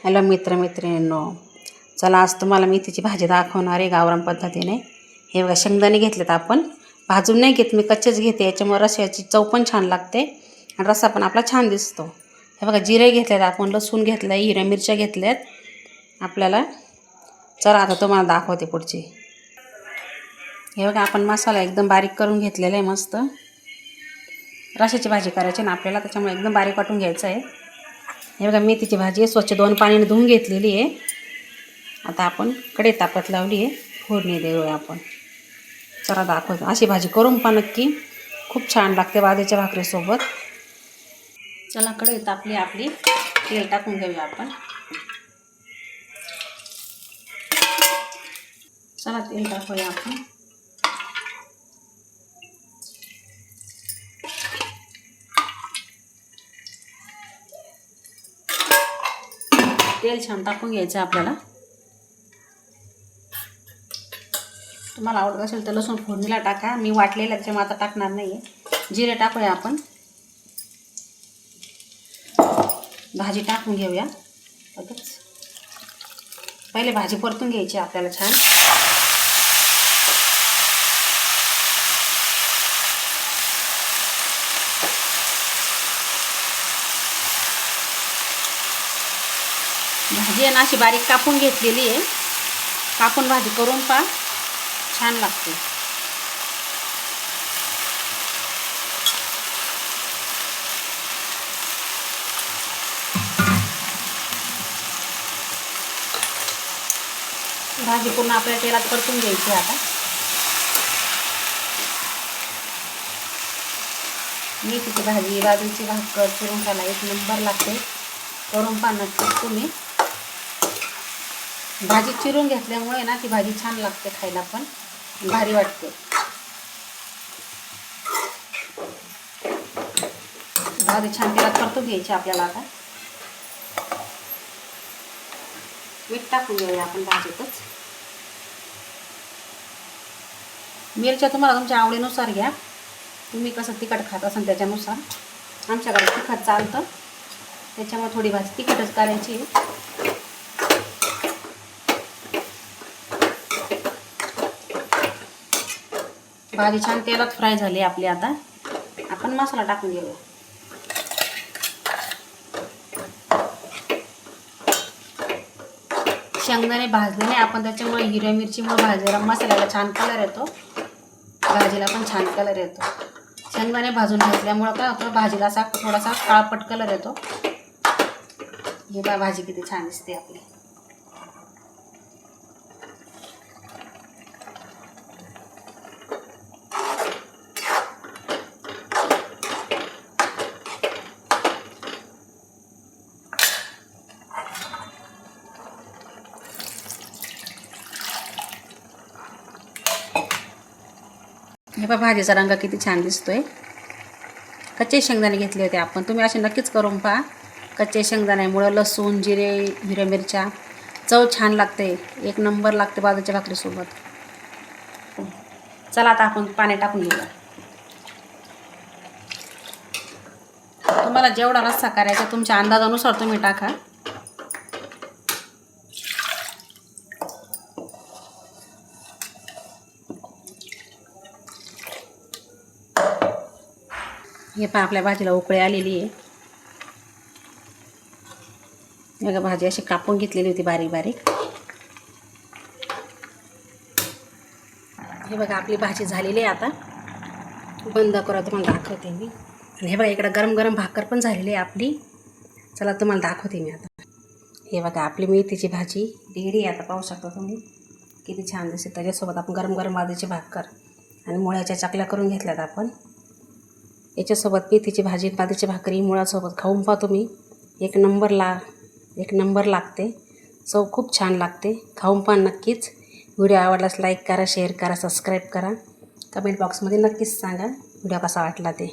Hello मित्रमैत्रिणींनो, चला आज तुम्हाला मेथीची भाजी दाखवणार आहे गावरान पद्धतीने. हे बघा, शेंगदाणे घेतलेत आपण. भाजून नाही घेत मी, कच्चेच घेते. याच्यामुळे रस्याची चव पण छान लागते आणि रस्सा पण आपला छान दिसतो. हे बघा, जिरे घेतलेत आपण, लसूण घेतलं आहे, हिरव्या मिरच्या घेतल्यात आपल्याला. चला आता तुम्हाला दाखवते पुढची. हे बघा, आपण मसाला एकदम बारीक करून घेतलेला आहे. मस्त रस्याची भाजी करायची ना आपल्याला, त्याच्यामुळे एकदम बारीक वाटून घ्यायचं आहे. हे बघा, मेथीची भाजी स्वच्छ 2 पाण्याने धुवून घेतलेली आहे. आता आपण कढई तापत लावली आहे, फोडणी देऊया आपण. चला दाखवतो, अशी भाजी करून पण नक्की, खूप छान लागते बाजरीच्या भाकरीसोबत. चला कढई तापली आपली, तेल टाकून घेऊया आपण. चला तेल टाकूया आपण. तेल छान टाकून घ्यायचं आपल्याला. तुम्हाला आवडत असेल तर लसूण फोडणीला टाका, मी वाटलेला त्याच्यामुळे आता टाकणार नाही आहे. जिरे टाकूया आपण. भाजी टाकून घेऊया. पहिले भाजी परतून घ्यायची आपल्याला छान. भाजी आहे ना अशी बारीक कापून घेतलेली आहे. कापून भाजी करून पहा, छान लागते. भाजी पूर्ण आपल्या तेलात परतून घ्यायची आता. मेथीची भाजी, बाजरीची भाकर चिरून खायला एक नंबर लागते. करून पहा नक्की तुम्ही. भाजी चिरून घेतल्यामुळे ना ती भाजी छान लागते, खायला पण भारी वाटते. भाजी छान तेलात परतून घ्यायची आपल्याला. आता मीठ टाकून घेऊया आपण भाजीतच. मिरच्या तुम्हाला तुमच्या आवडीनुसार घ्या, तुम्ही कसं तिखट खात असाल त्याच्यानुसार. आमच्याकडे तिखट चालतं, त्याच्यामुळे थोडी भाजी तिखटच करायची. भाजी छान तेलात फ्राय झाली आपली. आता आपण मसाला टाकून घेऊया. शेंगदाणे भाजलेले आपण, त्याच्यामुळे हिरव्या मिरचीमुळे भाजीला मसाल्याला छान कलर येतो, भाजीला पण छान कलर येतो. शेंगदाणे भाजून घेतल्यामुळं काय होतं, भाजीला असा थोडासा काळपट कलर येतो. हे बघा भाजी किती छान दिसते आपली. हे बघा भाजीचा रंग किती छान दिसतोय. कच्चे शेंगदाणे घेतले होते आपण, तुम्ही असे नक्कीच करून पहा. कच्चे शेंगदाण्यामुळं लसूण, जिरे, हिरव्या मिरच्या चव छान लागते, एक नंबर लागते बाजरीच्या भाकरीसोबत. चला आता आपण पाणी टाकून घेऊया. तुम्हाला जेवढा रस्सा करायचा तुमच्या अंदाजानुसार तुम्ही टाका. हे पहा, आपल्या भाजीला उकळी आलेली आहे. बघा, भाजी अशी कापून घेतलेली होती बारीक बारीक. हे बघा, आपली भाजी झालेली आहे. आता बंद करा, तुम्हाला दाखवते मी. आणि हे बघा, इकडं गरम गरम भाकर पण झालेली आहे आपली. चला तुम्हाला दाखवते मी आता. हे बघा, आपली मेथीची भाजी रेडी आहे. आता पाहू शकता तुम्ही किती छान दिसते. त्याच्यासोबत आपण गरम गरम बाजरीची भाकर आणि मुळ्याच्या चकल्या करून घेतल्यात आपण. याच्यासोबत मेथीची भाजी, बाजरीची भाकरी मुळासोबत खाऊन पहा तुम्ही, एक नंबर लागते. चव खूप छान लागते. खाऊन पहा नक्कीच. व्हिडिओ आवडल्यास लाईक करा, शेअर करा, सबस्क्राईब करा. कमेंट बॉक्समध्ये नक्कीच सांगा व्हिडिओ कसा वाटला ते.